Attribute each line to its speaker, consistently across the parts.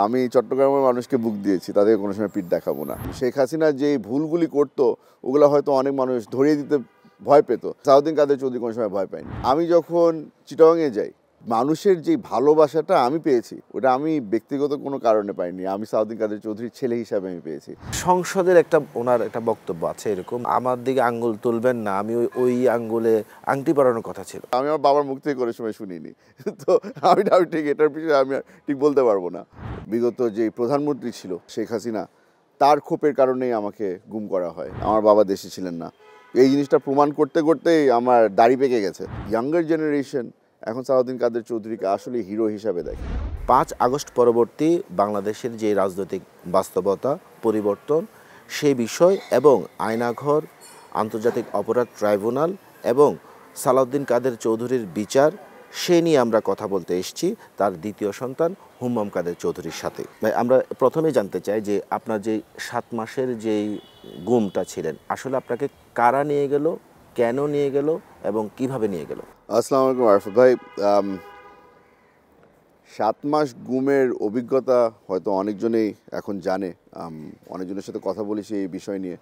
Speaker 1: আমি চট্টগ্রামের মানুষকে বুক দিয়েছি, তাদেরকে কোনো সময় পিঠ দেখাবো না। শেখ হাসিনা যে ভুলগুলি করতো ওগুলো হয়তো অনেক মানুষ ধরিয়ে দিতে ভয় পেত, সালাউদ্দিন কাদের চৌধুরী কোনো সময় ভয় পায়নি। আমি যখন চিটাগাংয়ে যাই, মানুষের যে ভালোবাসাটা আমি পেয়েছি ওটা আমি ব্যক্তিগত কোনো কারণে পাইনি, আমি সালাউদ্দিন কাদের চৌধুরীর ছেলে হিসাবে আমি পেয়েছি।
Speaker 2: সংসদের ওনার একটা বক্তব্য আছে এরকম, আমার দিকে আঙ্গুল তুলবেন না, আমি ওই আঙ্গুলে আংটি পরানোর কথা ছিল।
Speaker 1: আমি আমার বাবার মুখ থেকে কোনো সময় শুনিনি, তো আমি ঠিক এটার বিষয়ে আমি ঠিক বলতে পারবো না। বিগত যে প্রধানমন্ত্রী ছিল শেখ হাসিনা, তার ক্ষোভের কারণেই আমাকে গুম করা হয়। আমার বাবা দেশে ছিলেন না, এই জিনিসটা প্রমাণ করতে করতেই আমার দাড়ি পেকে গেছে। ইয়াঙ্গার জেনারেশন এখন সালাউদ্দিন কাদের চৌধুরীকে আসলে হিরো হিসাবে দেখে।
Speaker 2: 5 আগস্ট পরবর্তী বাংলাদেশের যে রাজনৈতিক বাস্তবতা পরিবর্তন, সেই বিষয় এবং আয়নাঘর, আন্তর্জাতিক অপরাধ ট্রাইব্যুনাল এবং সালাউদ্দিন কাদের চৌধুরীর বিচার, সে নিয়ে আমরা কথা বলতে এসেছি তার দ্বিতীয় সন্তান হুম্মাম কাদের চৌধুরীর সাথে। ভাই, আমরা প্রথমেই জানতে চাই যে আপনার যে 7 মাসের যেই গুমটা ছিলেন, আসলে আপনাকে কারা নিয়ে গেল, কেন নিয়ে গেল এবং কিভাবে নিয়ে গেল?
Speaker 1: আসসালামু আলাইকুম আরফত ভাই। 7 মাস গুমের অভিজ্ঞতা হয়তো অনেকজনেই এখন জানে, অনেকজনের সাথে কথা বলেছি এই বিষয় নিয়ে।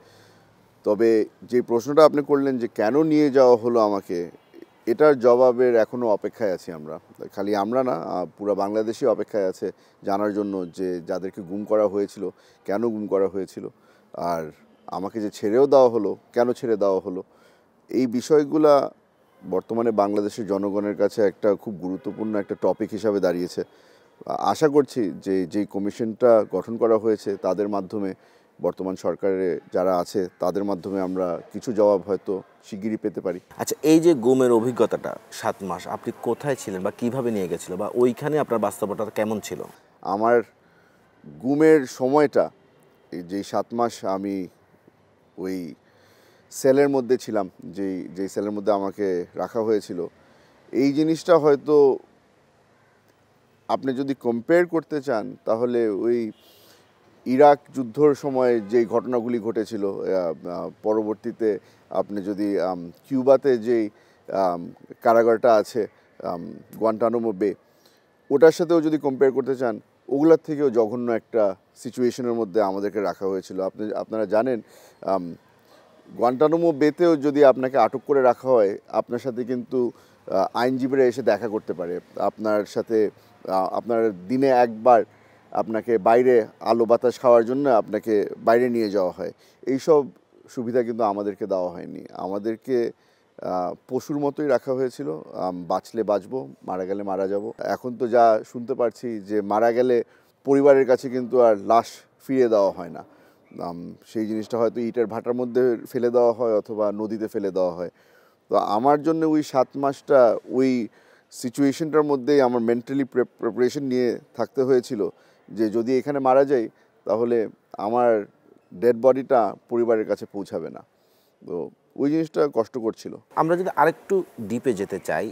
Speaker 1: তবে যে প্রশ্নটা আপনি করলেন যে কেন নিয়ে যাওয়া হলো আমাকে, এটার জবাবের এখনও অপেক্ষায় আছি আমরা। খালি আমরা না, পুরো বাংলাদেশই অপেক্ষায় আছে জানার জন্য যে যাদেরকে গুম করা হয়েছিল কেন গুম করা হয়েছিল, আর আমাকে যে ছেড়েও দেওয়া হলো কেন ছেড়ে দেওয়া হলো। এই বিষয়গুলা বর্তমানে বাংলাদেশের জনগণের কাছে একটা খুব গুরুত্বপূর্ণ একটা টপিক হিসাবে দাঁড়িয়েছে। আশা করছি যে যেই কমিশনটা গঠন করা হয়েছে তাদের মাধ্যমে, বর্তমান সরকারে যারা আছে তাদের মাধ্যমে আমরা কিছু জবাব হয়তো শিগগিরই পেতে পারি।
Speaker 2: আচ্ছা, এই যে গুমের অভিজ্ঞতাটা 7 মাস আপনি কোথায় ছিলেন বা কিভাবে নিয়ে গেছিল, বা ওইখানে আপনার বাস্তবতা কেমন ছিল?
Speaker 1: আমার গুমের সময়টা, এই যে 7 মাস আমি ওই সেলের মধ্যে ছিলাম, যেই সেলের মধ্যে আমাকে রাখা হয়েছিল, এই জিনিসটা হয়তো আপনি যদি কম্পেয়ার করতে চান তাহলে ওই ইরাক যুদ্ধর সময় যেই ঘটনাগুলি ঘটেছিল, পরবর্তীতে আপনি যদি কিউবাতে যেই কারাগারটা আছে গুয়ান্টানামো বে, ওটার সাথেও যদি কম্পেয়ার করতে চান, ওগুলোর থেকেও জঘন্য একটা সিচুয়েশনের মধ্যে আমাদেরকে রাখা হয়েছিল। আপনারা জানেন, গুয়ান্টানামো বেতেও যদি আপনাকে আটক করে রাখা হয়, আপনার সাথে কিন্তু আইনজীবীরা এসে দেখা করতে পারে আপনার সাথে। আপনার দিনে একবার আপনাকে বাইরে আলো বাতাস খাওয়ার জন্য আপনাকে বাইরে নিয়ে যাওয়া হয়। এইসব সুবিধা কিন্তু আমাদেরকে দেওয়া হয়নি, আমাদেরকে পশুর মতোই রাখা হয়েছিল। বাঁচলে বাঁচবো, মারা গেলে মারা যাব। এখন তো যা শুনতে পারছি যে মারা গেলে পরিবারের কাছে কিন্তু আর লাশ ফিরিয়ে দেওয়া হয় না, সেই জিনিসটা হয়তো ইটের ভাটার মধ্যে ফেলে দেওয়া হয় অথবা নদীতে ফেলে দেওয়া হয়। তো আমার জন্য ওই 7 মাসটা ওই সিচুয়েশনটার মধ্যেই আমার মেন্টালি প্রিপারেশন নিয়ে থাকতে হয়েছিল যে যদি এখানে মারা যাই তাহলে আমার ডেড বডিটা পরিবারের কাছে পৌঁছাবে না। তো ওই জিনিসটা কষ্ট করছিল।
Speaker 2: আমরা যদি আরেকটু ডিপে যেতে চাই,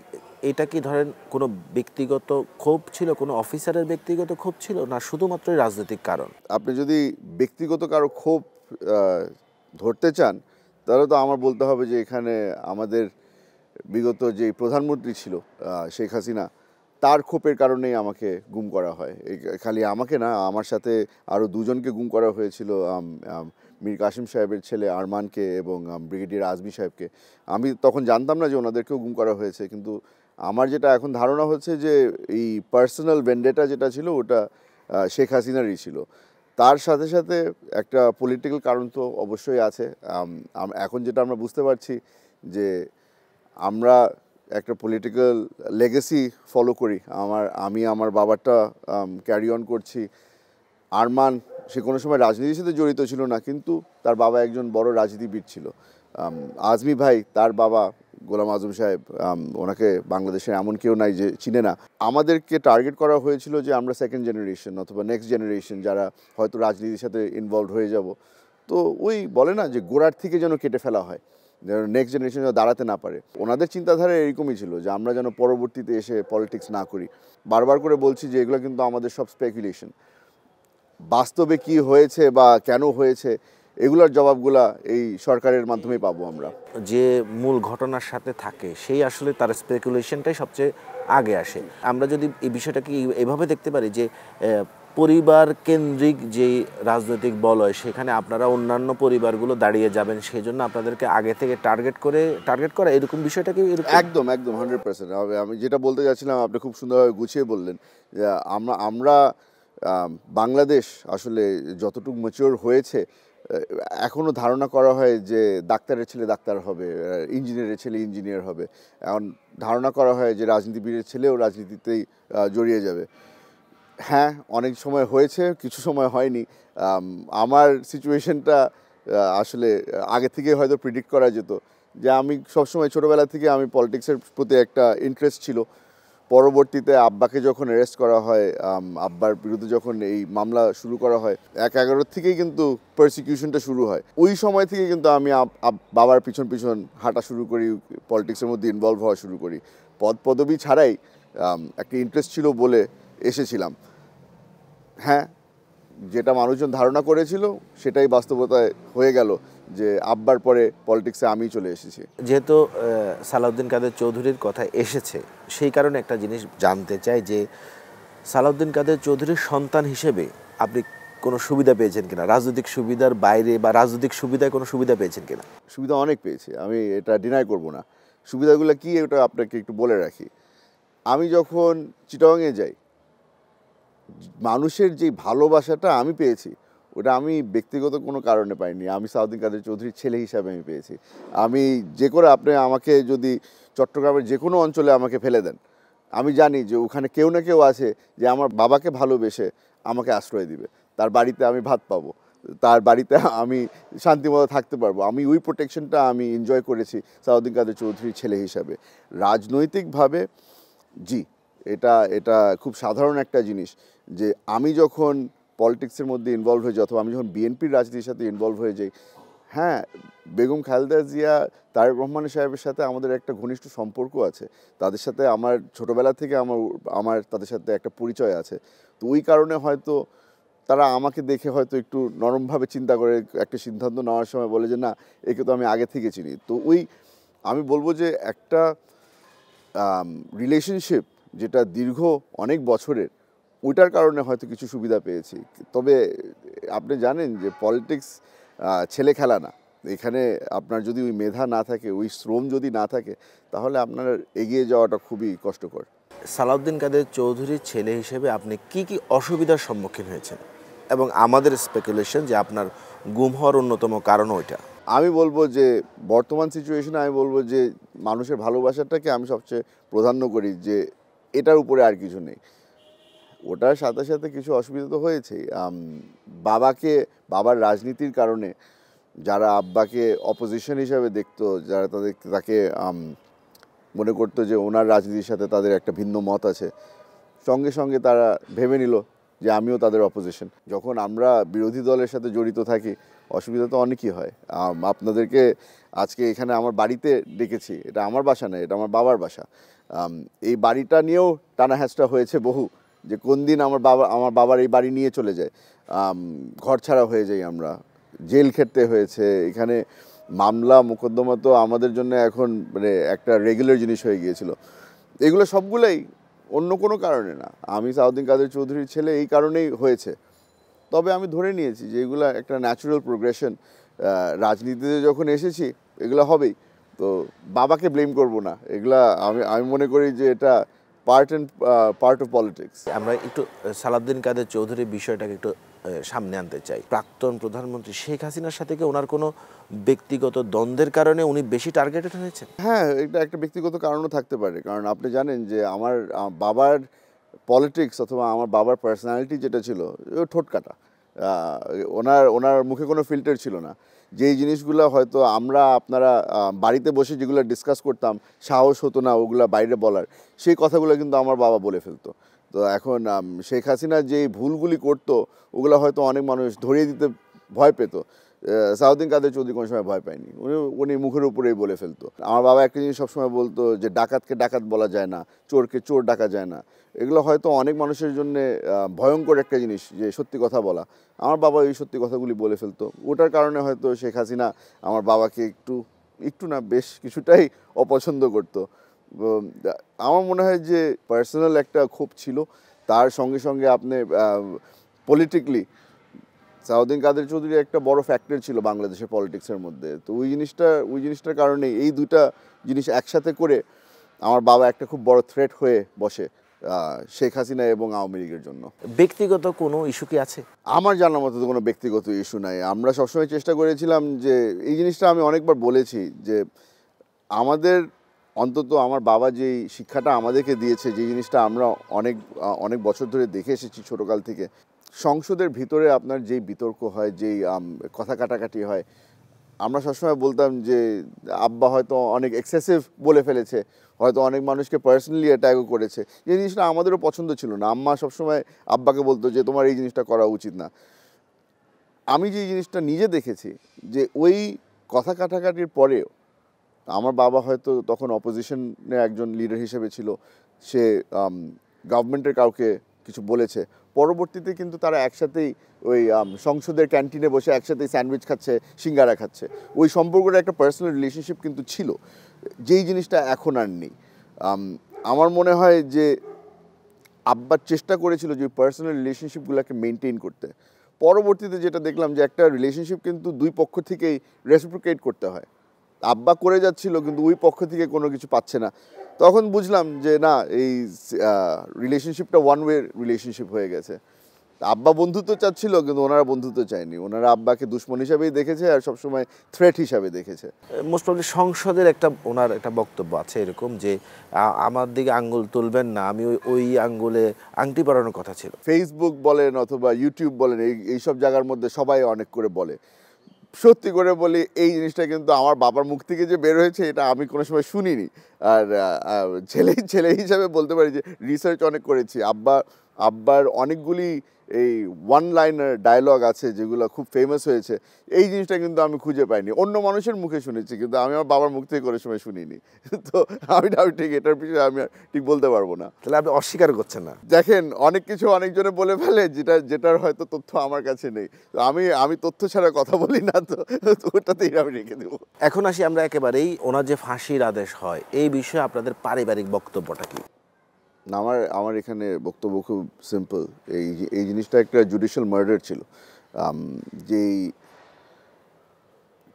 Speaker 2: এটা কি ধরেন কোনো ব্যক্তিগত ক্ষোভ ছিল, কোনো অফিসারের ব্যক্তিগত ক্ষোভ ছিল, না শুধুমাত্র রাজনৈতিক কারণ?
Speaker 1: আপনি যদি ব্যক্তিগত কারো ক্ষোভ ধরতে চান তাহলে তো আমার বলতে হবে যে এখানে আমাদের বিগত যে প্রধানমন্ত্রী ছিল শেখ হাসিনা, তার ক্ষোভের কারণেই আমাকে গুম করা হয়। খালি আমাকে না, আমার সাথে আরও দুজনকে গুম করা হয়েছিল, মীর কাসিম সাহেবের ছেলে আরমানকে এবং ব্রিগেডিয়ার আজমি সাহেবকে। আমি তখন জানতাম না যে ওনাদেরকেও গুম করা হয়েছে, কিন্তু আমার যেটা এখন ধারণা হচ্ছে যে এই পার্সোনাল ভেন্ডেটা যেটা ছিল ওটা শেখ হাসিনারই ছিল। তার সাথে সাথে একটা পলিটিক্যাল কারণ তো অবশ্যই আছে। এখন যেটা আমরা বুঝতে পারছি যে আমরা একটা পলিটিক্যাল লেগেসি ফলো করি। আমি আমার বাবারটা ক্যারি অন করছি। আরমান সে কোনো সময় রাজনীতির সাথে জড়িত ছিল না, কিন্তু তার বাবা একজন বড় রাজনীতিবিদ ছিল। আজমি ভাই, তার বাবা গোলাম আজম সাহেব, ওনাকে বাংলাদেশের এমন কেউ নাই যে চিনে না। আমাদেরকে টার্গেট করা হয়েছিল যে আমরা সেকেন্ড জেনারেশন অথবা নেক্সট জেনারেশন যারা হয়তো রাজনীতির সাথে ইনভলভ হয়ে যাব। তো ওই বলে না যে গোড়ার থেকে যেন কেটে ফেলা হয়, যেন নেক্সট জেনারেশন যেন দাঁড়াতে না পারে। ওনাদের চিন্তাধারা এরকমই ছিল যে আমরা যেন পরবর্তীতে এসে পলিটিক্স না করি। বারবার করে বলছি যে এগুলো কিন্তু আমাদের সব স্পেকুলেশন। বাস্তবে কি হয়েছে বা কেন হয়েছে এগুলোর জবাবগুলা এই সরকারের মাধ্যমেই পাবো আমরা।
Speaker 2: যে মূল ঘটনার সাথে থাকে সেই আসলে তার স্পেকুলেশনটাই সবচেয়ে আগে আসে। আমরা যদি এই বিষয়টাকে এভাবে দেখতে পারি যে পরিবার কেন্দ্রিক যেই রাজনৈতিক বলয় সেখানে আপনারা অন্যান্য পরিবারগুলো দাঁড়িয়ে যাবেন, সেই জন্য আপনাদেরকে আগে থেকে টার্গেট করা এরকম বিষয়টা কি এরকম?
Speaker 1: একদম একদম 100%। আমি যেটা বলতে যাচ্ছিলাম আপনি খুব সুন্দরভাবে গুছিয়ে বললেন যে আমরা বাংলাদেশ আসলে যতটুকু ম্যাচিওর হয়েছে এখনও ধারণা করা হয় যে ডাক্তারের ছেলে ডাক্তার হবে, ইঞ্জিনিয়ারের ছেলে ইঞ্জিনিয়ার হবে। এখন ধারণা করা হয় যে রাজনীতিবিদের ছেলেও রাজনীতিতেই জড়িয়ে যাবে। হ্যাঁ, অনেক সময় হয়েছে, কিছু সময় হয়নি। আমার সিচুয়েশনটা আসলে আগে থেকে হয়তো প্রিডিক্ট করা যেত যে আমি সবসময় ছোটোবেলা থেকে আমি পলিটিক্সের প্রতি একটা ইন্টারেস্ট ছিল। পরবর্তীতে আব্বাকে যখন অ্যারেস্ট করা হয়, আব্বার বিরুদ্ধে যখন এই মামলা শুরু করা হয়, 1/11 থেকেই কিন্তু পারসিকিউশনটা শুরু হয়। ওই সময় থেকে কিন্তু আমি বাবার পিছন পিছন হাঁটা শুরু করি, পলিটিক্সের মধ্যে ইনভলভ হওয়া শুরু করি। পদবি ছাড়াই একটা ইন্টারেস্ট ছিল বলে এসেছিলাম। হ্যাঁ, যেটা মানুষজন ধারণা করেছিল সেটাই বাস্তবতায় হয়ে গেল যে আব্বার পরে পলিটিক্সে আমিই চলে এসেছি।
Speaker 2: যেহেতু সালাউদ্দিন কাদের চৌধুরীর কথা এসেছে, সেই কারণে একটা জিনিস জানতে চাই যে সালাউদ্দিন কাদের চৌধুরীর সন্তান হিসেবে আপনি কোনো সুবিধা পেয়েছেন কিনা, রাজনৈতিক সুবিধার বাইরে বা রাজনৈতিক সুবিধায় কোনো সুবিধা পেয়েছেন কিনা?
Speaker 1: সুবিধা অনেক পেয়েছি, আমি এটা ডিনাই করব না। সুবিধাগুলো কী ওটা আপনাকে একটু বলে রাখি। আমি যখন চিটাগাংয়ে যাই, মানুষের যে ভালোবাসাটা আমি পেয়েছি ওটা আমি ব্যক্তিগত কোনো কারণে পাইনি, আমি সালাউদ্দিন কাদের চৌধুরীর ছেলে হিসাবে আমি পেয়েছি। আমি যে করে আপনি আমাকে যদি চট্টগ্রামের যে কোনো অঞ্চলে আমাকে ফেলে দেন, আমি জানি যে ওখানে কেউ না কেউ আছে যে আমার বাবাকে ভালোবেসে আমাকে আশ্রয় দিবে, তার বাড়িতে আমি ভাত পাবো, তার বাড়িতে আমি শান্তিমতো থাকতে পারবো। আমি ওই প্রোটেকশনটা আমি এনজয় করেছি সালাউদ্দিন কাদের চৌধুরীর ছেলে হিসাবে। রাজনৈতিকভাবে জি, এটা এটা খুব সাধারণ একটা জিনিস যে আমি যখন পলিটিক্সের মধ্যে ইনভলভ হয়ে যাই অথবা আমি যখন বিএনপির রাজনীতির সাথে ইনভলভ হয়ে যাই, হ্যাঁ, বেগম খালেদা জিয়া, তারেক রহমান সাহেবের সাথে আমাদের একটা ঘনিষ্ঠ সম্পর্ক আছে। তাদের সাথে আমার ছোটোবেলা থেকে আমার তাদের সাথে একটা পরিচয় আছে। তো ওই কারণে হয়তো তারা আমাকে দেখে হয়তো একটু নরমভাবে চিন্তা করে একটা সিদ্ধান্ত নেওয়ার সময় বলে যে না, একে তো আমি আগে থেকে চিনি। তো আমি বলবো যে একটা রিলেশনশিপ যেটা দীর্ঘ অনেক বছরের, ওইটার কারণে হয়তো কিছু সুবিধা পেয়েছি। তবে আপনি জানেন যে পলিটিক্স ছেলে খেলা না। এখানে আপনার যদি ওই মেধা না থাকে, ওই শ্রম যদি না থাকে, তাহলে আপনার এগিয়ে যাওয়াটা খুবই কষ্টকর।
Speaker 2: সালাউদ্দিন কাদের চৌধুরীর ছেলে হিসেবে আপনি কি কি অসুবিধার সম্মুখীন হয়েছেন, এবং আমাদের স্পেকুলেশন যে আপনার গুম হওয়ার অন্যতম কারণ ওইটা?
Speaker 1: আমি বলবো যে বর্তমান সিচুয়েশনে আমি বলবো যে মানুষের ভালোবাসাটাকে আমি সবচেয়ে প্রাধান্য করি, যে এটার উপরে আর কিছু নেই। ওটার সাথে সাথে কিছু অসুবিধা তো হয়েছেই। বাবার রাজনীতির কারণে যারা আব্বাকে অপোজিশন হিসাবে দেখতো, যারা তাকে মনে করতো যে ওনার রাজনীতির সাথে তাদের একটা ভিন্ন মত আছে, সঙ্গে সঙ্গে তারা ভেবে নিল যে আমিও তাদের অপোজিশন। যখন আমরা বিরোধী দলের সাথে জড়িত থাকি, অসুবিধা তো অনেকই হয়। আপনাদেরকে আজকে এখানে আমার বাড়িতে ডেকেছি, এটা আমার বাসা না, এটা আমার বাবার বাসা। এই বাড়িটা নিয়েও টানা হ্যাচড়া হয়েছে বহু, যে কোন দিন আমার বাবার এই বাড়ি নিয়ে চলে যায়, ঘর ছাড়া হয়ে যাই, আমরা জেল খেটতে হয়েছে। এখানে মামলা মোকদ্দমা তো আমাদের জন্য এখন মানে একটা রেগুলার জিনিস হয়ে গিয়েছিল। এগুলো সবগুলোই অন্য কোনো কারণে না, আমি সালাউদ্দিন কাদের চৌধুরীর ছেলে এই কারণেই হয়েছে। তবে আমি ধরে নিয়েছি যে এগুলো একটা ন্যাচুরাল প্রোগ্রেশন। রাজনীতিতে যখন এসেছি এগুলো হবেই, তো বাবাকে ব্লেম করব না। এগুলা আমি মনে করি যে এটা পার্ট অফ পলিটিক্স।
Speaker 2: আমরা একটু সালাউদ্দিন কাদের চৌধুরীর বিষয়টাকে একটু সামনে আনতে চাই। প্রাক্তন প্রধানমন্ত্রী শেখ হাসিনার সাথে কি ওনার কোনো ব্যক্তিগত দ্বন্দ্বের কারণে উনি বেশি টার্গেটেড হয়েছেন?
Speaker 1: হ্যাঁ, এটা একটা ব্যক্তিগত কারণও থাকতে পারে। কারণ আপনি জানেন যে আমার বাবার পলিটিক্স অথবা আমার বাবার পার্সোনালিটি যেটা ছিল, ও ঠোঁটকাটা। ওনার মুখে কোনো ফিল্টার ছিল না। যেই জিনিসগুলো হয়তো আপনারা বাড়িতে বসে যেগুলো ডিসকাস করতাম, সাহস হতো না ওগুলো বাইরে বলার, সেই কথাগুলো কিন্তু আমার বাবা বলে ফেলতো। তো এখন শেখ হাসিনা যেই ভুলগুলি করতো, ওগুলো হয়তো অনেক মানুষ ধরিয়ে দিতে ভয় পেত। সালাউদ্দিন কাদের চৌধুরী কোনো সময় ভয় পায়নি, উনি মুখের উপরেই বলে ফেলতো। আমার বাবা একটা জিনিস সবসময় বলতো যে ডাকাতকে ডাকাত বলা যায় না, চোরকে চোর ডাকা যায় না। এগুলো হয়তো অনেক মানুষের জন্য ভয়ঙ্কর একটা জিনিস, যে সত্যি কথা বলা। আমার বাবা এই সত্যি কথাগুলি বলে ফেলতো। ওটার কারণে হয়তো শেখ হাসিনা আমার বাবাকে একটু না বেশ কিছুটাই অপছন্দ করতো। আমার মনে হয় যে পার্সোনাল একটা ক্ষোভ ছিল। তার সঙ্গে সঙ্গে আপনি পলিটিক্যালি সালাউদ্দিন কাদের চৌধুরী একটা বড় ফ্যাক্টর ছিল বাংলাদেশের পলিটিক্সের মধ্যে। তো ওই জিনিসটার কারণে এই দুটা জিনিস একসাথে করে আমার বাবা একটা খুব বড় থ্রেট হয়ে বসে শেখ হাসিনা এবং আওয়ামী লীগের জন্য।
Speaker 2: ব্যক্তিগত কোনো ইস্যু কি আছে?
Speaker 1: আমার জানার মতো তো কোনো ব্যক্তিগত ইস্যু নাই। আমরা সবসময় চেষ্টা করেছিলাম যে এই জিনিসটা আমি অনেকবার বলেছি যে আমাদের অন্তত আমার বাবা যেই শিক্ষাটা আমাদেরকে দিয়েছে, যে জিনিসটা আমরা অনেক বছর ধরে দেখে এসেছি ছোটোকাল থেকে, সংসদের ভিতরে আপনার যেই বিতর্ক হয়, যেই কথা কাটাকাটি হয়, আমরা সবসময় বলতাম যে আব্বা হয়তো অনেক এক্সেসিভ বলে ফেলেছে, হয়তো অনেক মানুষকে পার্সোনালি অ্যাটাকও করেছে। এই জিনিসটা আমাদেরও পছন্দ ছিল না। আম্মা সবসময় আব্বাকে বলতো যে তোমার এই জিনিসটা করা উচিত না। আমি যে জিনিসটা নিজে দেখেছি যে ওই কথা কাটাকাটির পরেও আমার বাবা হয়তো তখন অপোজিশনের একজন লিডার হিসেবে ছিল, সে গভর্নমেন্টের কাউকে কিছু বলেছে, পরবর্তীতে কিন্তু তারা একসাথেই ওই সংসদের ক্যান্টিনে বসে একসাথেই স্যান্ডউইচ খাচ্ছে, সিঙ্গারা খাচ্ছে। ওই সম্পর্কটা একটা পার্সোনাল রিলেশনশিপ কিন্তু ছিল, যেই জিনিসটা এখন আর নেই। আমার মনে হয় যে আব্বার চেষ্টা করেছিল যে পার্সোনাল রিলেশনশিপগুলোকে মেনটেন করতে। পরবর্তীতে যেটা দেখলাম যে একটা রিলেশনশিপ কিন্তু দুই পক্ষ থেকেই রেসিপ্রোকেট করতে হয়। আব্বা করে যাচ্ছিল কিন্তু ওই পক্ষ থেকে কোনো কিছু পাচ্ছে না। তখন বুঝলাম যে না, এই রিলেশনশিপটা ওয়ান ওয়ে রিলেশনশিপ হয়ে গেছে। আব্বা বন্ধুত্ব চাচ্ছিল কিন্তু ওনারা বন্ধুত্ব চায়নি, ওনারা আব্বাকে দুশ্মন হিসাবেই দেখেছে আর সবসময় থ্রেট হিসাবে দেখেছে।
Speaker 2: মোস্ট প্রবলি সংসদের ওনার একটা বক্তব্য আছে এরকম যে আমার দিকে আঙ্গুল তুলবেন না, আমি ওই আঙ্গুলে আংটি পরানোর কথা ছিল।
Speaker 1: ফেসবুক বলেন অথবা ইউটিউব বলেন, এইসব জায়গার মধ্যে সবাই অনেক করে বলে। সত্যি করে বলি, এই জিনিসটা কিন্তু আমার বাবার মুখ থেকে যে বের হয়েছে এটা আমি কোনো সময় শুনিনি। আর ছেলে হিসাবে বলতে পারি যে রিসার্চ অনেক করেছি। আব্বার অনেকগুলি এই ওয়ান লাইনার ডায়লগ আছে যেগুলো খুব ফেমাস হয়েছে। এই জিনিসটা কিন্তু আমি খুঁজে পাইনি, অন্য মানুষের মুখে শুনেছি, কিন্তু আমি আমার বাবার মুখ থেকে কোনো সময় শুনিনি। তো আমি ঠিক এটার বিষয়ে আমি ঠিক বলতে পারবো না।
Speaker 2: তাহলে আপনি অস্বীকার করছেন না?
Speaker 1: দেখেন, অনেক কিছু অনেকজনে বলে ফেলে যেটার হয়তো তথ্য আমার কাছে নেই। তো আমি তথ্য ছাড়া কথা বলি না, তো ওটাতেই আমি রেখে দেবো।
Speaker 2: এখন আসি আমরা একেবারেই ওনার যে ফাঁসির আদেশ হয় এই বিষয়ে আপনাদের পারিবারিক বক্তব্যটা কি?
Speaker 1: আমার এখানে বক্তব্য খুব সিম্পল। এই জিনিসটা একটা জুডিশিয়াল মার্ডার ছিল। যেই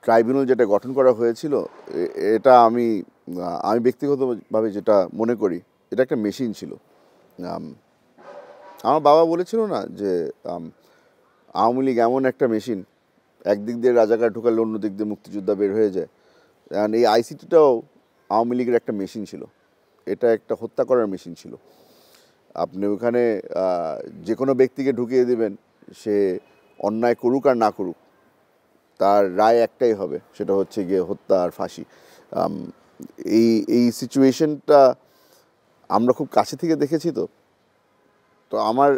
Speaker 1: ট্রাইব্যুনাল যেটা গঠন করা হয়েছিল, এটা আমি ব্যক্তিগতভাবে যেটা মনে করি, এটা একটা মেশিন ছিল। আমার বাবা বলেছিল না যে আওয়ামী লীগ এমন একটা মেশিন, একদিক দিয়ে রাজাকার ঢুকালে অন্য দিক দিয়ে মুক্তিযোদ্ধা বের হয়ে যায়। এই আইসিটিটাও আওয়ামী লীগের একটা মেশিন ছিল, এটা একটা হত্যা করার মেশিন ছিল। আপনি ওখানে যে কোনো ব্যক্তিকে ঢুকিয়ে দেবেন, সে অন্যায় করুক আর না করুক, তার রায় একটাই হবে, সেটা হচ্ছে গিয়ে হত্যা আর ফাঁসি। এই সিচুয়েশনটা আমরা খুব কাছে থেকে দেখেছি। তো আমার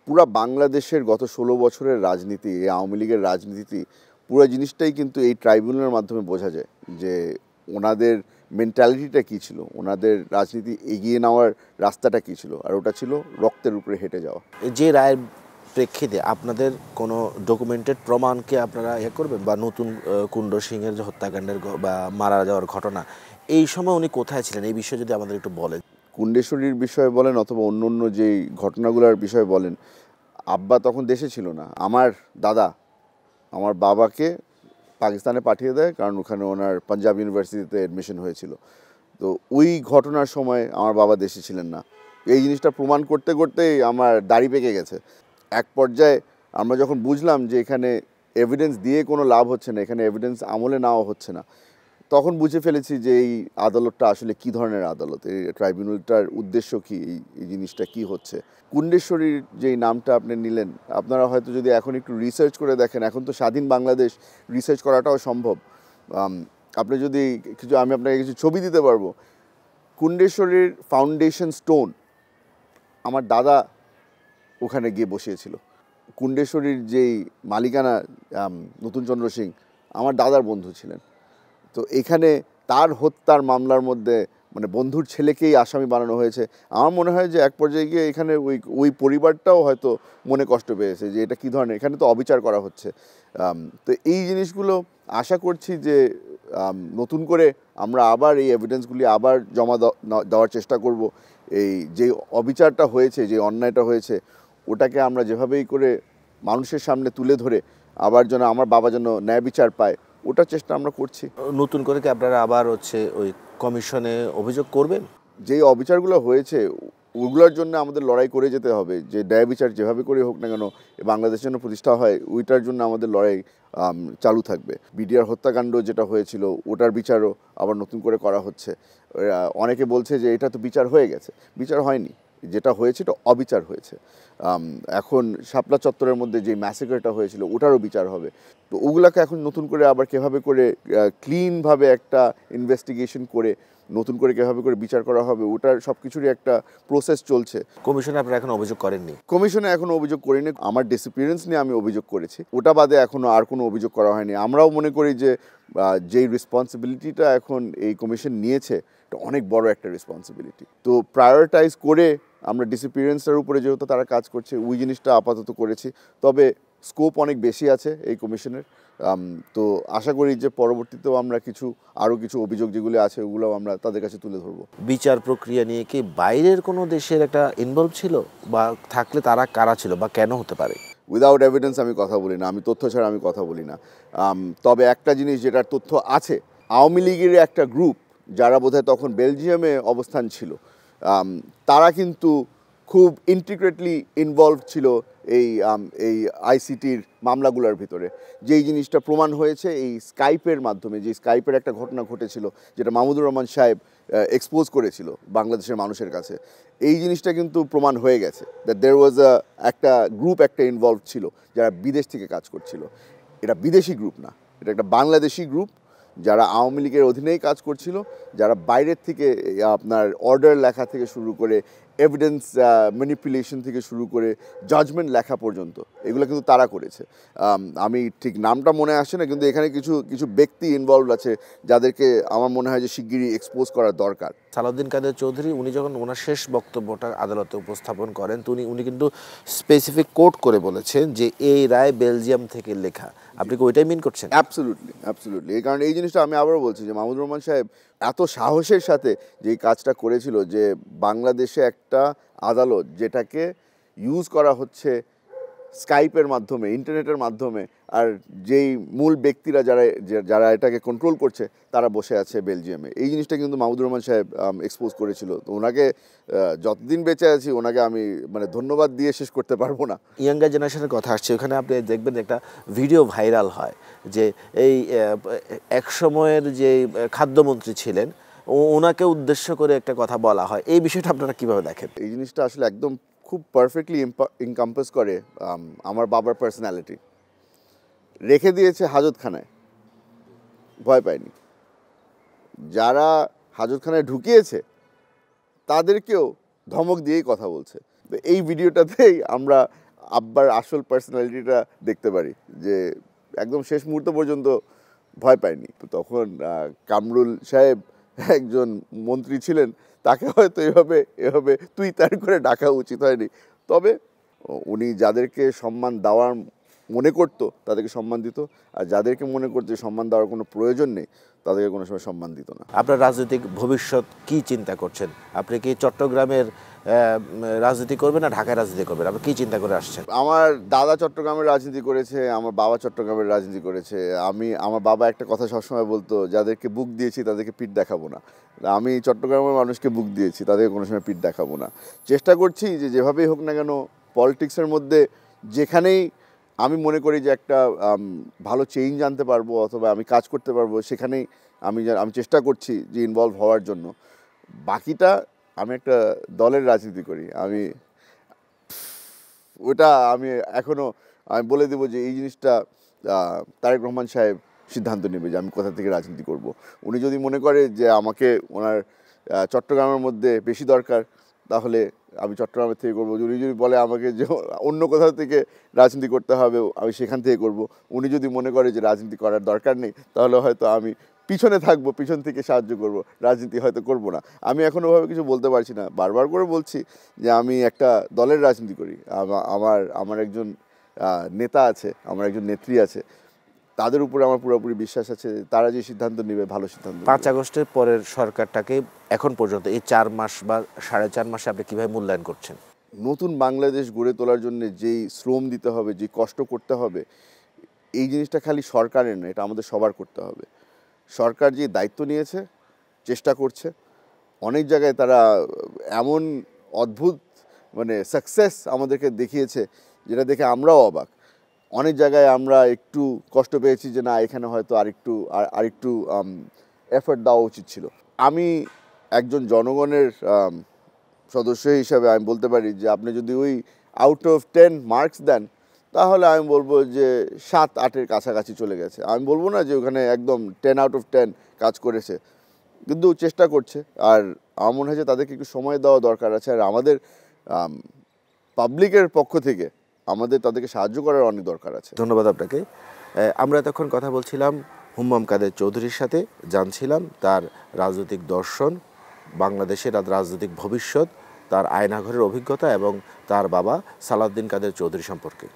Speaker 1: পুরা বাংলাদেশের গত 16 বছরের রাজনীতি, এই আওয়ামী লীগের রাজনীতি, পুরো জিনিসটাই কিন্তু এই ট্রাইব্যুনালের মাধ্যমে বোঝা যায় যে ওনাদের মেন্টালিটিটা কী ছিল, ওনাদের রাজনীতি এগিয়ে নেওয়ার রাস্তাটা কী ছিল, আর ওটা ছিল রক্তের উপরে হেঁটে যাওয়া।
Speaker 2: যে রায়ের প্রেক্ষিতে আপনাদের কোনো ডকুমেন্টেড প্রমাণকে আপনারা করবেন, বা নতুন কুণ্ড সিংয়ের যে হত্যাকাণ্ডের বা মারা যাওয়ার ঘটনা, এই সময় উনি কোথায় ছিলেন এই বিষয়ে যদি আমাদের একটু বলেন।
Speaker 1: কুণ্ডেশ্বরীর বিষয়ে বলেন অথবা অন্য যেই ঘটনাগুলোর বিষয়ে বলেন, আব্বা তখন দেশে ছিল না। আমার দাদা আমার বাবাকে পাকিস্তানে পাঠিয়ে দেয়, কারণ ওখানে ওনার পাঞ্জাব ইউনিভার্সিটিতে অ্যাডমিশন হয়েছিল। তো ওই ঘটনার সময় আমার বাবা দেশে ছিলেন না। এই জিনিসটা প্রমাণ করতে করতেই আমার দাড়ি পেকে গেছে। এক পর্যায়ে আমরা যখন বুঝলাম যে এখানে এভিডেন্স দিয়ে কোনো লাভ হচ্ছে না, এখানে এভিডেন্স আমলে নেওয়া হচ্ছে না, তখন বুঝে ফেলেছি যে এই আদালতটা আসলে কী ধরনের আদালত, এই ট্রাইব্যুনালটার উদ্দেশ্য কী, এই জিনিসটা কি হচ্ছে। কুণ্ডেশ্বরীর যেই নামটা আপনি নিলেন, আপনারা হয়তো যদি এখন একটু রিসার্চ করে দেখেন, এখন তো স্বাধীন বাংলাদেশ, রিসার্চ করাটাও সম্ভব। আপনি যদি আমি আপনাকে কিছু ছবি দিতে পারবো। কুণ্ডেশ্বরীর ফাউন্ডেশন স্টোন আমার দাদা ওখানে গিয়ে বসিয়েছিল। কুণ্ডেশ্বরীর যেই মালিকানা নতুন চন্দ্র সিং আমার দাদার বন্ধু ছিলেন। তো এখানে তার হত্যার মামলার মধ্যে মানে বন্ধুর ছেলেকেই আসামি বানানো হয়েছে। আমার মনে হয় যে এক পর্যায়ে গিয়ে এখানে ওই পরিবারটাও হয়তো মনে কষ্ট পেয়েছে যে এটা কী ধরনের, এখানে তো অবিচার করা হচ্ছে। তো এই জিনিসগুলো আশা করছি যে নতুন করে আমরা আবার এই এভিডেন্সগুলি আবার জমা দেওয়ার চেষ্টা করব। এই যে অবিচারটা হয়েছে, যে অন্যায়টা হয়েছে, ওটাকে আমরা যেভাবেই করে মানুষের সামনে তুলে ধরে আবার যেন আমার বাবা যেন ন্যায় বিচার পায়, ওটার চেষ্টা আমরা করছি।
Speaker 2: নতুন করে কি আপনারা আবার ওই কমিশনে অভিযোগ করবেন?
Speaker 1: যেই অবিচারগুলো হয়েছে ওগুলোর জন্য আমাদের লড়াই করে যেতে হবে, যে ন্যায় বিচার যেভাবে করে হোক না কেন বাংলাদেশের জন্য প্রতিষ্ঠা হয়, ওইটার জন্য আমাদের লড়াই চালু থাকবে। বিডিআর হত্যাকাণ্ড যেটা হয়েছিল ওটার বিচারও আবার নতুন করে করা হচ্ছে। অনেকে বলছে যে এটা তো বিচার হয়ে গেছে, বিচার হয়নি, যেটা হয়েছে এটা অবিচার হয়েছে। এখন শাপলা চত্বরের মধ্যে যে ম্যাসেকারটা হয়েছিল ওটারও বিচার হবে। তো ওগুলাকে এখন নতুন করে আবার কীভাবে করে ক্লিনভাবে একটা ইনভেস্টিগেশন করে নতুন করে কীভাবে করে বিচার করা হবে, ওটার সব কিছুরই একটা প্রসেস চলছে।
Speaker 2: কমিশনে আপনারা এখন অভিযোগ করেননি?
Speaker 1: কমিশনে এখনো অভিযোগ করিনি। আমার ডিসঅ্যাপিয়ারেন্স নিয়ে আমি অভিযোগ করেছি, ওটা বাদে এখনো আর কোনো অভিযোগ করা হয়নি। আমরাও মনে করি যে যেই রেসপন্সিবিলিটিটা এখন এই কমিশন নিয়েছে এটা অনেক বড় একটা রেসপন্সিবিলিটি। তো প্রায়োরিটাইজ করে আমরা ডিসঅ্যাপিয়ারেন্সের উপরে যেহেতু তারা কাজ করছে ওই জিনিসটা আপাতত করেছি। তবে স্কোপ অনেক বেশি আছে এই কমিশনের। তো আশা করি যে পরবর্তীতেও আমরা আরও কিছু অভিযোগ যেগুলো আছে ওগুলোও আমরা তাদের কাছে তুলে ধরবো।
Speaker 2: বিচার প্রক্রিয়া নিয়ে কি বাইরের কোনো দেশের একটা ইনভলভ ছিল, বা থাকলে তারা কারা ছিল বা কেন হতে পারে?
Speaker 1: উইদাউট এভিডেন্স আমি কথা বলি না, আমি তথ্য ছাড়া আমি কথা বলি না। তবে একটা জিনিস যেটার তথ্য আছে, আওয়ামী লীগের একটা গ্রুপ যারা বোধহয় তখন বেলজিয়ামে অবস্থান ছিল, তারা কিন্তু খুব ইন্টিগ্রেটলি ইনভলভ ছিল এই আইসিটির মামলাগুলোর ভিতরে। যেই জিনিসটা প্রমাণ হয়েছে এই স্কাইপের মাধ্যমে, যে স্কাইপের একটা ঘটনা ঘটেছিল যেটা মাহমুদুর রহমান সাহেব এক্সপোজ করেছিল বাংলাদেশের মানুষের কাছে, এই জিনিসটা কিন্তু প্রমাণ হয়ে গেছে দ্যাট দেয়ার ওয়াজ একটা গ্রুপ একটা ইনভলভ ছিল যারা বিদেশ থেকে কাজ করছিল। এটা বিদেশি গ্রুপ না, এটা একটা বাংলাদেশি গ্রুপ যারা আওয়ামী লীগের অধীনেই কাজ করছিল, যারা বাইরের থেকে আপনার অর্ডার লেখা থেকে শুরু করে এভিডেন্স ম্যানিপুলেশন থেকে শুরু করে জাজমেন্ট লেখা পর্যন্ত এগুলো কিন্তু তারা করেছে। আমি ঠিক নামটা মনে আসছে না, কিন্তু এখানে কিছু কিছু ব্যক্তি ইনভলভ আছে যাদেরকে আমার মনে হয় যে শিগগিরই এক্সপোজ করার দরকার।
Speaker 2: সালাউদ্দিন কাদের চৌধুরী উনি যখন ওনার শেষ বক্তব্যটা আদালতে উপস্থাপন করেন, তো উনি কিন্তু স্পেসিফিক কোট করে বলেছেন যে এই রায় বেলজিয়াম থেকে লেখা। আপনি কি ওইটাই মিন করছেন?
Speaker 1: Absolutely, absolutely. এই কারণে এই জিনিসটা আমি আবারও বলছি যে মাহমুদুর রহমান সাহেব এত সাহসের সাথে যেই কাজটা করেছিল, যে বাংলাদেশে একটা আদালত যেটাকে ইউজ করা হচ্ছে স্কাইপের মাধ্যমে, ইন্টারনেটের মাধ্যমে, আর যেই মূল ব্যক্তিরা যারা এটাকে কন্ট্রোল করছে তারা বসে আছে বেলজিয়ামে, এই জিনিসটা কিন্তু মাহমুদুর রহমান সাহেব এক্সপোজ করেছিল। তো ওনাকে যতদিন বেঁচে আছি ওনাকে আমি ধন্যবাদ দিয়ে শেষ করতে পারবো না।
Speaker 2: ইয়াঙ্গার জেনারেশনের কথা আসছে, ওখানে আপনি দেখবেন একটা ভিডিও ভাইরাল হয় যে এই এক সময়ের যে খাদ্যমন্ত্রী ছিলেন ওনাকে উদ্দেশ্য করে একটা কথা বলা হয়। এই বিষয়টা আপনারা কীভাবে দেখেন?
Speaker 1: এই জিনিসটা আসলে একদম খুব পারফেক্টলি ইনকাম্পাস করে আমার বাবার পার্সোনালিটি। রেখে দিয়েছে হাজতখানায়, ভয় পায়নি। যারা হাজতখানায় ঢুকিয়েছে তাদেরকেও ধমক দিয়েই কথা বলছে। তো এই ভিডিওটাতেই আমরা আব্বার আসল পার্সোনালিটিটা দেখতে পারি, যে একদম শেষ মুহূর্ত পর্যন্ত ভয় পায়নি। তো তখন কামরুল সাহেব একজন মন্ত্রী ছিলেন, তাকে হয়তো এভাবে তুই তার করে ডাকা উচিত হয়নি। তবে উনি যাদেরকে সম্মান দেওয়ার মনে করতো তাদেরকে সম্মান দিত, আর যাদেরকে মনে করতো সম্মান দেওয়ার কোনো প্রয়োজন নেই তাদেরকে কোনো সময় সম্মান দিত না।
Speaker 2: আপনার রাজনৈতিক ভবিষ্যৎ কি চিন্তা করছেন? আপনি কি চট্টগ্রামের রাজনীতি করবেন না ঢাকায় রাজনীতি করবেন? আপনি কি চিন্তা করে আসছেন?
Speaker 1: আমার দাদা চট্টগ্রামের রাজনীতি করেছে, আমার বাবা চট্টগ্রামের রাজনীতি করেছে। আমার বাবা একটা কথা সবসময় বলতো, যাদেরকে বুক দিয়েছি তাদেরকে পিঠ দেখাবো না। আমি চট্টগ্রামের মানুষকে বুক দিয়েছি, তাদেরকে কোনো সময় পিঠ দেখাবো না। চেষ্টা করছি যে যেভাবেই হোক না কেন পলিটিক্সের মধ্যে যেখানেই আমি মনে করি যে একটা ভালো চেঞ্জ আনতে পারবো অথবা আমি কাজ করতে পারবো, সেখানেই আমি চেষ্টা করছি যে ইনভলভ হওয়ার জন্য। বাকিটা আমি একটা দলের রাজনীতি করি, আমি এখনও আমি বলে দেবো যে এই জিনিসটা তারেক রহমান সাহেব সিদ্ধান্ত নেবে যে আমি কোথা থেকে রাজনীতি করব। উনি যদি মনে করে যে আমাকে ওনার চট্টগ্রামের মধ্যে বেশি দরকার, তাহলে আমি চট্টগ্রামের থেকে করবো। উনি যদি বলে আমাকে যে অন্য কোথাও থেকে রাজনীতি করতে হবে, আমি সেখান থেকে করব। উনি যদি মনে করে যে রাজনীতি করার দরকার নেই, তাহলে হয়তো আমি পিছনে থাকবো, পিছন থেকে সাহায্য করব, রাজনীতি হয়তো করব না। আমি এখন ওভাবে কিছু বলতে পারছি না। বারবার করে বলছি যে আমি একটা দলের রাজনীতি করি। আমার একজন নেতা আছে, আমার একজন নেত্রী আছে, তাদের উপরে আমার পুরোপুরি বিশ্বাস আছে। তারা যে সিদ্ধান্ত নেবে ভালো সিদ্ধান্ত।
Speaker 2: 5 আগস্টের পরের সরকারটাকে এখন পর্যন্ত এই 4 মাস বা 4.5 মাসে আপনি কীভাবে মূল্যায়ন করছেন?
Speaker 1: নতুন বাংলাদেশ গড়ে তোলার জন্য যেই শ্রম দিতে হবে, যেই কষ্ট করতে হবে, এই জিনিসটা খালি সরকারের না, এটা আমাদের সবার করতে হবে। সরকার যে দায়িত্ব নিয়েছে, চেষ্টা করছে, অনেক জায়গায় তারা এমন অদ্ভুত মানে সাকসেস আমাদেরকে দেখিয়েছে যেটা দেখে আমরাও অবাক। অনেক জায়গায় আমরা একটু কষ্ট পেয়েছি যে না, এখানে হয়তো আরেকটু এফর্ট দেওয়া উচিত ছিল। আমি একজন জনগণের সদস্য হিসাবে আমি বলতে পারি যে আপনি যদি ওই আউট অফ 10 মার্কস দেন, তাহলে আমি বলবো যে 7-8-এর কাছাকাছি চলে গেছে। আমি বলবো না যে ওখানে একদম 10 আউট অফ 10 কাজ করেছে, কিন্তু চেষ্টা করছে। আর আমার মনে হয় যে তাদেরকে একটু সময় দেওয়া দরকার আছে। আর আমাদের পাবলিকের পক্ষ থেকে আমাদের তাদেরকে সাহায্য করার অনেক দরকার আছে।
Speaker 2: ধন্যবাদ আপনাকে। আমরা এতক্ষণ কথা বলছিলাম হুম্মাম কাদের চৌধুরীর সাথে, জানছিলাম তার রাজনৈতিক দর্শন, বাংলাদেশের রাজনৈতিক ভবিষ্যৎ, তার আয়নাঘরের অভিজ্ঞতা এবং তার বাবা সালাউদ্দিন কাদের চৌধুরী সম্পর্কে।